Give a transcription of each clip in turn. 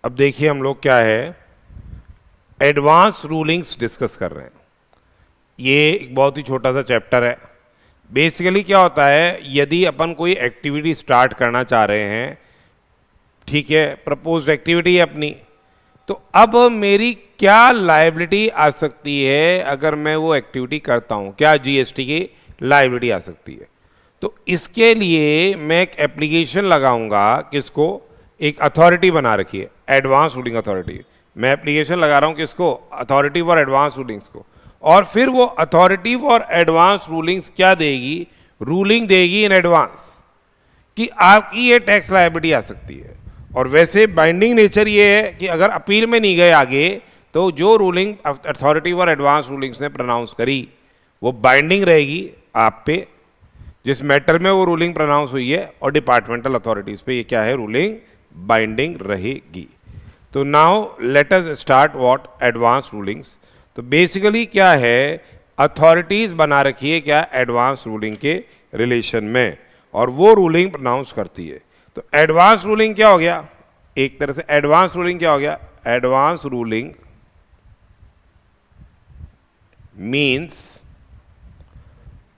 अब देखिए हम लोग क्या है, एडवांस रूलिंग्स डिस्कस कर रहे हैं। ये एक बहुत ही छोटा सा चैप्टर है। बेसिकली क्या होता है, यदि अपन कोई एक्टिविटी स्टार्ट करना चाह रहे हैं, ठीक है, प्रपोज्ड एक्टिविटी है अपनी, तो अब मेरी क्या लायबिलिटी आ सकती है अगर मैं वो एक्टिविटी करता हूं, क्या जीएसटी की लायबिलिटी आ सकती है। तो इसके लिए मैं एक एप्लीकेशन लगाऊंगा, किसको, एक अथॉरिटी बना रखी है, एडवांस रूलिंग अथॉरिटी। मैं एप्लीकेशन लगा रहा हूं किसको, अथॉरिटी फॉर एडवांस रूलिंग्स को। और फिर वो अथॉरिटी फॉर एडवांस रूलिंग्स क्या देगी, रूलिंग देगी इन एडवांस कि आपकी ये टैक्स लायबिलिटी आ सकती है। और वैसे बाइंडिंग नेचर ये है कि अगर अपील में नहीं गए आगे, तो जो ruling authority for advance rulings ने प्रोनाउंस करी वो बाइंडिंग रहेगी आप पे, जिस मैटर में वो रूलिंग प्रोनाउंस हुई है, और डिपार्टमेंटल अथॉरिटीज पे ये क्या है, रूलिंग बाइंडिंग रहेगी। तो now let us start what advance rulings. तो बेसिकली क्या है, अथॉरिटीज बना रखी है क्या, एडवांस रूलिंग के रिलेशन में, और वो रूलिंग प्रोनाउंस करती है। तो एडवांस रूलिंग क्या हो गया, एक तरह से एडवांस रूलिंग क्या हो गया, advance ruling means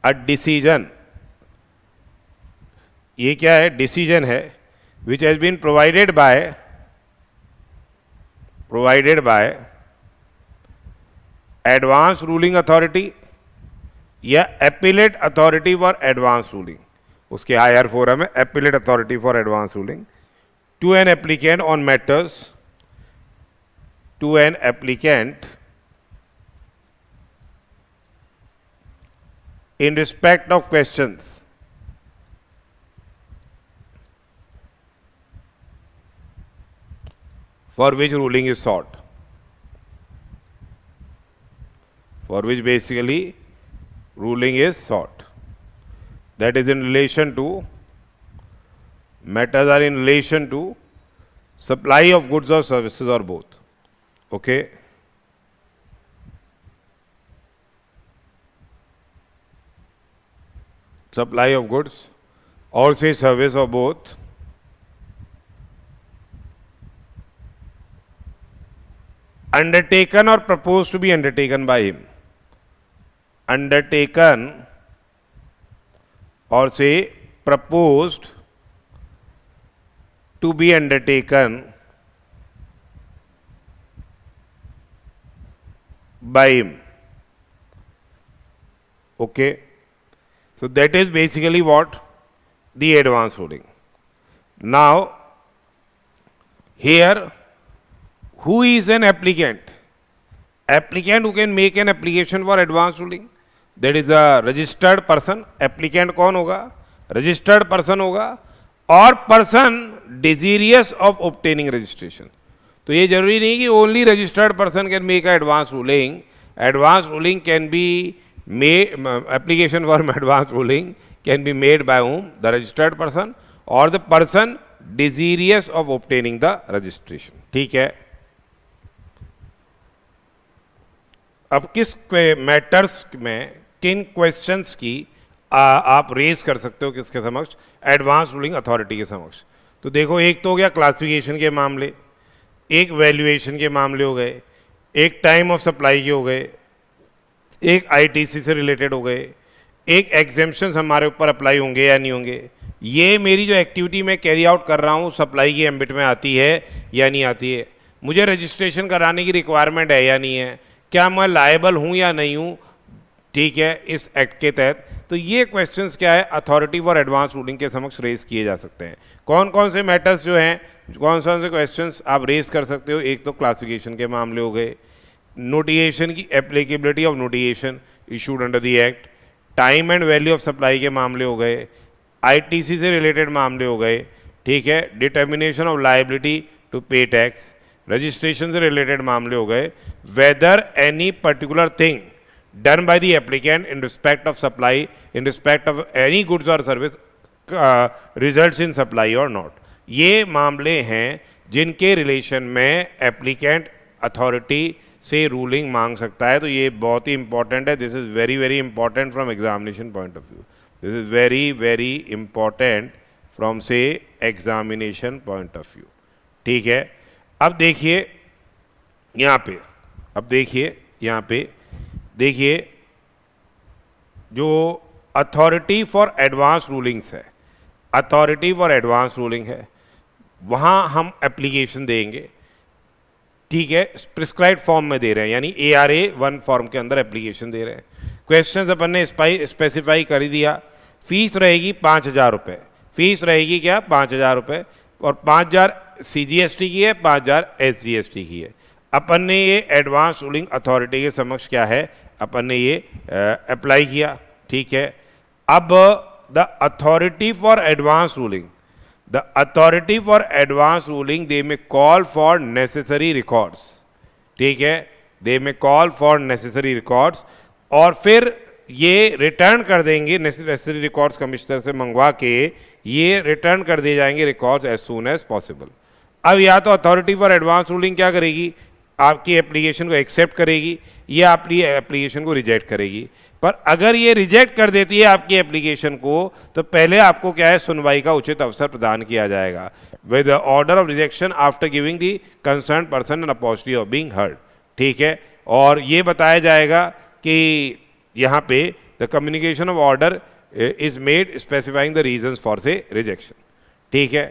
a decision, ये क्या है, डिसीजन है, which has been provided by advance ruling authority या appellate authority for advance ruling, उसके हायर फोरम है appellate authority for advance ruling, to an applicant on matters, to an applicant in respect of questions for which ruling is sought, for which basically ruling is sought, that is in relation to, matters are in relation to supply of goods or services or both. Okay, supply of goods or say service or both, undertaken or proposed to be undertaken by him, undertaken or say proposed to be undertaken by him. Okay, so that is basically what the advance ruling. Now here, who is an applicant? Applicant who can make an application for advance ruling, that is a registered person. Applicant कौन होगा, registered person होगा, और person desirous of obtaining registration. तो ये जरूरी नहीं कि only registered person can make a advance ruling. Advance ruling can be made, application for advance ruling can be made by whom, the registered person or the person desirous of obtaining the registration. ठीक है, अब किस matters में किन questions की आप raise कर सकते हो किसके समक्ष, एडवांस रूलिंग अथॉरिटी के समक्ष। तो देखो, एक तो हो गया क्लासिफिकेशन के मामले, एक वैल्यूएशन के मामले हो गए, एक टाइम ऑफ सप्लाई के हो गए, एक आईटीसी से रिलेटेड हो गए, एक एग्जेम्पशंस हमारे ऊपर अप्लाई होंगे या नहीं होंगे, ये मेरी जो एक्टिविटी मैं कैरी आउट कर रहा हूँ सप्लाई की एम्बिट में आती है या नहीं आती है, मुझे रजिस्ट्रेशन कराने की रिक्वायरमेंट है या नहीं है, क्या मैं लायबल हूँ या नहीं हूँ, ठीक है, इस एक्ट के तहत। तो ये क्वेश्चंस क्या है, अथॉरिटी फॉर एडवांस रूलिंग के समक्ष रेज किए जा सकते हैं। कौन कौन से मैटर्स जो हैं, कौन कौन से क्वेश्चंस आप रेज कर सकते हो, एक तो क्लासिफिकेशन के मामले हो गए, नोटिएशन की applicability of notification issued under the act, time and value of supply के मामले हो गए, आईटीसी से रिलेटेड मामले हो गए, ठीक है, डिटर्मिनेशन ऑफ लायबिलिटी टू पे टैक्स, रजिस्ट्रेशन से रिलेटेड मामले हो गए, whether any particular thing done by the applicant in respect of supply, in respect of any goods और सर्विस रिजल्ट्स इन सप्लाई और नॉट। ये मामले हैं जिनके रिलेशन में एप्लीकेंट अथॉरिटी से रूलिंग मांग सकता है। तो ये बहुत ही इंपॉर्टेंट है, this is very very important from examination point of view, this is very very important from से एग्जामिनेशन पॉइंट ऑफ व्यू, ठीक है। अब देखिए यहाँ पे, अब देखिए यहाँ पे, देखिए जो अथॉरिटी फॉर एडवांस रूलिंग्स है, अथॉरिटी फॉर एडवांस रूलिंग है, वहाँ हम एप्लीकेशन देंगे, ठीक है, प्रिस्क्राइब्ड फॉर्म में दे रहे हैं, यानी ARA1 फॉर्म के अंदर एप्लीकेशन दे रहे हैं। क्वेश्चंस अपन ने स्पेसिफाई कर ही दिया। फीस रहेगी 5,000 रुपये, फीस रहेगी क्या 5,000 रुपये, और 5,000 CGST की है, 5,000 SGST की है। अपन ने ये एडवांस रूलिंग अथॉरिटी के समक्ष क्या है, अपन ने ये अप्लाई किया, ठीक है। अब the authority for advance ruling, the authority for advance ruling they may call for necessary records, ठीक है, they may call for necessary records, और फिर ये रिटर्न कर देंगे, नेसेसरी रिकॉर्ड्स कमिश्नर से मंगवा के ये रिटर्न कर दिए जाएंगे records as soon as possible. अब या तो अथॉरिटी फॉर एडवांस रूलिंग क्या करेगी, आपकी एप्लीकेशन को एक्सेप्ट करेगी या आपकी एप्लीकेशन को रिजेक्ट करेगी। पर अगर ये रिजेक्ट कर देती है आपकी एप्लीकेशन को, तो पहले आपको क्या है, सुनवाई का उचित अवसर प्रदान किया जाएगा with order of rejection after giving the concern person an opportunity of being heard, ठीक है। और ये बताया जाएगा कि यहाँ पे the communication of order is made specifying the reasons for से रिजेक्शन, ठीक है।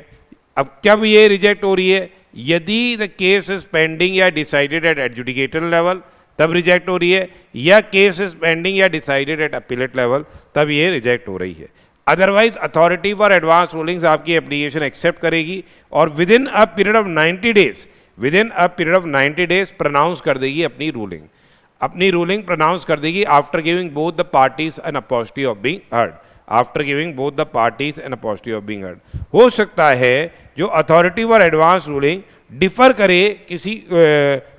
अब कब ये रिजेक्ट हो रही है, यदि द केस इज पेंडिंग या डिसाइडेड एट एडजुडिकेटर लेवल तब रिजेक्ट हो रही है, या केस इज पेंडिंग या डिसाइडेड एट अपीलेट लेवल तब ये रिजेक्ट हो रही है। Otherwise authority for advance rulings आपकी एप्लीकेशन एक्सेप्ट करेगी और within a period of 90 days, within a period of 90 days pronounce कर देगी अपनी रूलिंग, अपनी रूलिंग प्रोनाउंस कर देगी after giving both the parties an opportunity of being heard, after giving both the parties an opportunity of being heard. हो सकता है जो authority for advance ruling differ करे किसी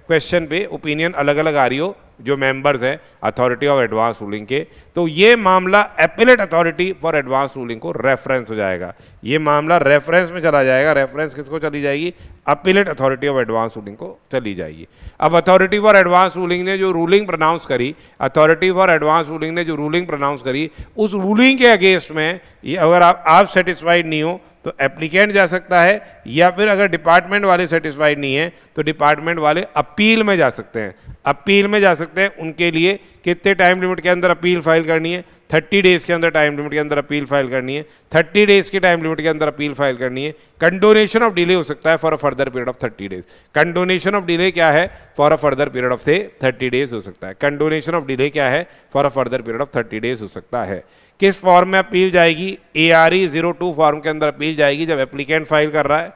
क्वेश्चन पे, ओपिनियन अलग अलग आ रही हो जो मेंबर्स हैं अथॉरिटी ऑफ एडवांस रूलिंग के, तो ये मामला appellate authority for advance ruling को रेफरेंस हो जाएगा, ये मामला रेफरेंस में चला जाएगा। रेफरेंस किसको चली जाएगी, appellate authority of advance ruling को चली जाएगी। अब अथॉरिटी फॉर एडवांस रूलिंग ने जो रूलिंग प्रोनाउंस करी, अथॉरिटी फॉर एडवांस रूलिंग ने जो रूलिंग प्रोनाउंस करी, उस रूलिंग के अगेंस्ट में ये अगर आप सेटिस्फाइड नहीं हो तो एप्लीकेंट जा सकता है, या फिर अगर डिपार्टमेंट वाले सेटिस्फाइड नहीं है तो डिपार्टमेंट वाले अपील में जा सकते हैं, अपील में जा सकते हैं। उनके लिए कितने टाइम लिमिट के अंदर अपील फाइल करनी है, 30 डेज के अंदर टाइम लिमिट के अंदर अपील फाइल करनी है, 30 डेज के टाइम लिमिट के अंदर अपील फाइल करनी है। कंडोनेशन ऑफ डिले हो सकता है for a further period of 30 days. Condonation of delay क्या है, for a further period of से 30 डेज हो सकता है। कंडोनेशन ऑफ डिले क्या है, for a further period of 30 days हो सकता है। किस फॉर्म में अपील जाएगी, ARE02 फॉर्म के अंदर अपील जाएगी जब एप्लीकेंट फाइल कर रहा है,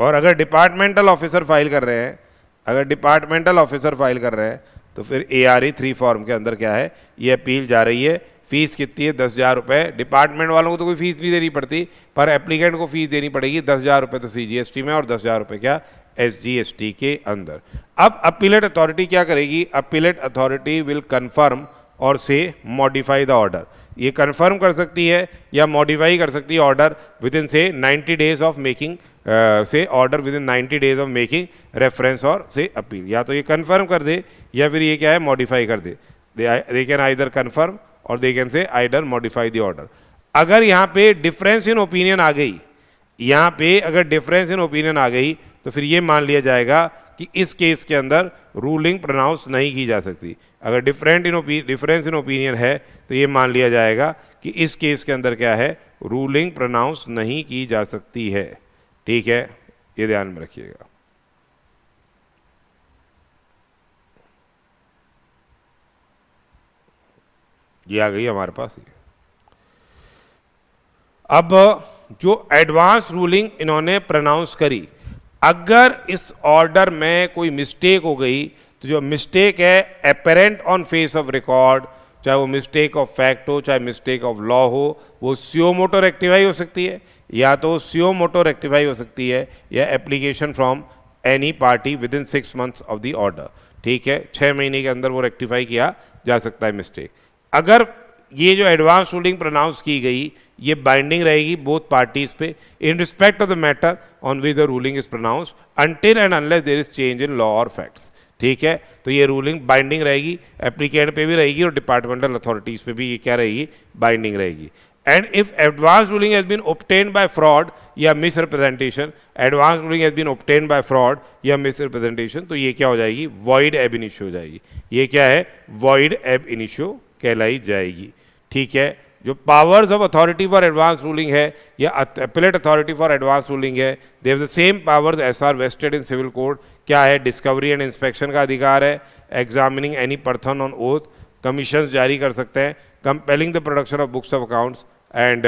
और अगर डिपार्टमेंटल ऑफिसर फाइल कर रहे हैं, अगर डिपार्टमेंटल ऑफिसर फाइल कर रहे हैं तो फिर ARE3 फॉर्म के अंदर क्या है, ये अपील जा रही है। फीस कितनी है, 10,000 रुपये। डिपार्टमेंट वालों को तो कोई फीस नहीं देनी पड़ती, पर एप्लीकेंट को फीस देनी पड़ेगी 10,000 रुपये तो CGST में और 10,000 रुपये क्या SGST के अंदर। अब अपीलेट अथॉरिटी क्या करेगी, अपीलेट अथॉरिटी विल कन्फर्म और से मॉडिफाई द ऑर्डर। ये कन्फर्म कर सकती है या मॉडिफाई कर सकती है ऑर्डर विद इन से 90 डेज ऑफ मेकिंग से order with in 90 days of making reference और से अपील। या तो ये कन्फर्म कर दे या फिर ये क्या है, मॉडिफाई कर दे। दे कैन आइदर कन्फर्म और they can say either modify the order. अगर यहाँ पे डिफरेंस इन ओपिनियन आ गई, यहाँ पे अगर डिफरेंस इन ओपिनियन आ गई तो फिर ये मान लिया जाएगा कि इस केस के अंदर रूलिंग प्रोनाउंस नहीं की जा सकती। अगर डिफरेंस इन ओपिनियन है तो ये मान लिया जाएगा कि इस केस के अंदर क्या है, रूलिंग प्रोनाउंस नहीं की जा सकती है, ठीक है, ये ध्यान में रखिएगा। ये आ गई हमारे पास। अब जो एडवांस रूलिंग इन्होंने प्रोनाउंस करी, अगर इस ऑर्डर में कोई मिस्टेक हो गई तो जो मिस्टेक है apparent on face of record, चाहे वो मिस्टेक ऑफ फैक्ट हो चाहे मिस्टेक ऑफ लॉ हो, वो सुओ मोटो रेक्टिफाई हो सकती है, या तो सुओ मोटो रेक्टिफाई हो सकती है या application from any party with in 6 months of the order, ठीक है, 6 महीने के अंदर वो रेक्टिफाई किया जा सकता है मिस्टेक। अगर ये जो एडवांस रूलिंग प्रोनाउंस की गई ये बाइंडिंग रहेगी बोथ पार्टीज पे in respect of the matter on which the ruling is pronounced until and unless there is change in law और फैक्ट्स, ठीक है। तो ये रूलिंग बाइंडिंग रहेगी, एप्लीकेंट पे भी रहेगी और डिपार्टमेंटल अथॉरिटीज़ पे भी ये क्या रहेगी, बाइंडिंग रहेगी। And if advance ruling has been obtained by fraud या misrepresentation, advance ruling has been obtained by fraud या मिस रिप्रेजेंटेशन, तो ये क्या हो जाएगी, वॉइड एब इनिशियो हो जाएगी। ये क्या है, वॉइड एब इनिशियो कहलाई जाएगी। ठीक है, जो powers of authority for advance ruling है या appellate authority for advance ruling है, they have the same powers as are vested in civil code. क्या है, डिस्कवरी एंड इंस्पेक्शन का अधिकार है, examining any person on oath, commission जारी कर सकते हैं, compelling the production of books of accounts, and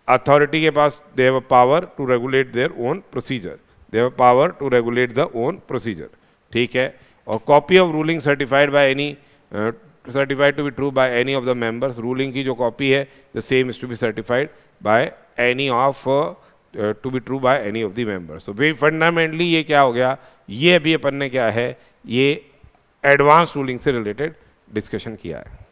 authority के पास they have a power to regulate their own procedure, they have a power to regulate the own procedure. ठीक है, और copy of ruling certified by any certified to be true by any of the members, ruling की जो copy है the same is to be certified by any of to be true by any of the members। so fundamentally ये क्या हो गया, ये अभी अपन ने क्या है, ये एडवांस रूलिंग से रिलेटेड डिस्कशन किया है।